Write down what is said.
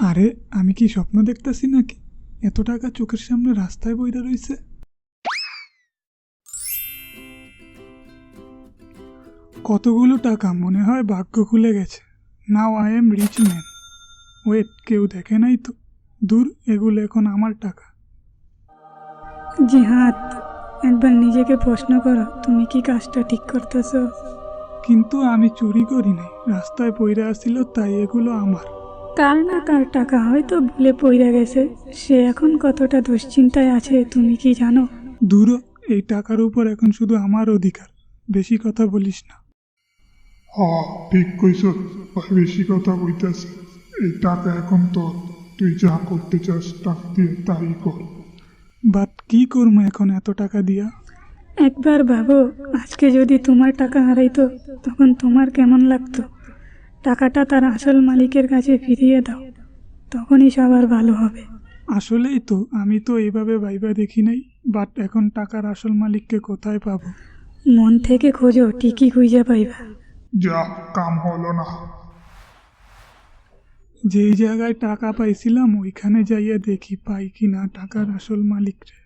আরে আমি কি স্বপ্ন দেখতেছি নাকি? এত টাকা চোখের সামনে রাস্তায় বইরা রইছে। কতগুলো টাকা, মনে হয় ভাগ্য খুলে গেছে। Now I am rich man. Wait, কেউ দেখে নাই তো? দূর, এগুলো এখন আমার টাকা। জিহাদ, একবার নিজেকে প্রশ্ন করো, তুমি কি কাজটা ঠিক করতেছো? কিন্তু আমি চুরি করি নাই, রাস্তায় পইরা আসছিল, তাই এগুলো আমার। কার না কার টাকা হয়তো ভুলে পড়ে গেছে, সে এখন কতটা দুশ্চিন্তায় আছে তুমি কি জানো? দূর, এই টাকার উপর এখন শুধু আমার অধিকার। বেশি কথা বলিস না। ঠিক কইছ, বেশি কথা কইতাছে। এই টাকা এখন তোর, তুই যা করতে চাস টাকা দিয়ে তাই কর। বাট কি করবো এখন এত টাকা দিয়া? একবার ভাবো, আজকে যদি তোমার টাকা হারাইতো তখন তোমার কেমন লাগতো? টাকাটা তার আসল মালিকের কাছে ফিরিয়ে দাও, তখনই সবার ভালো হবে। আসলেই তো, আমি তো এইভাবে ভাইবা দেখি নাই। বাট এখন টাকার আসল মালিককে কোথায় পাবো? মন থেকে খোঁজো, ঠিকই খুঁজে পাইবা। যা, কাম হলো না। যেই জায়গায় টাকা পাইছিলাম ওইখানে যাইয়া দেখি পাই কিনা টাকার আসল মালিকরে।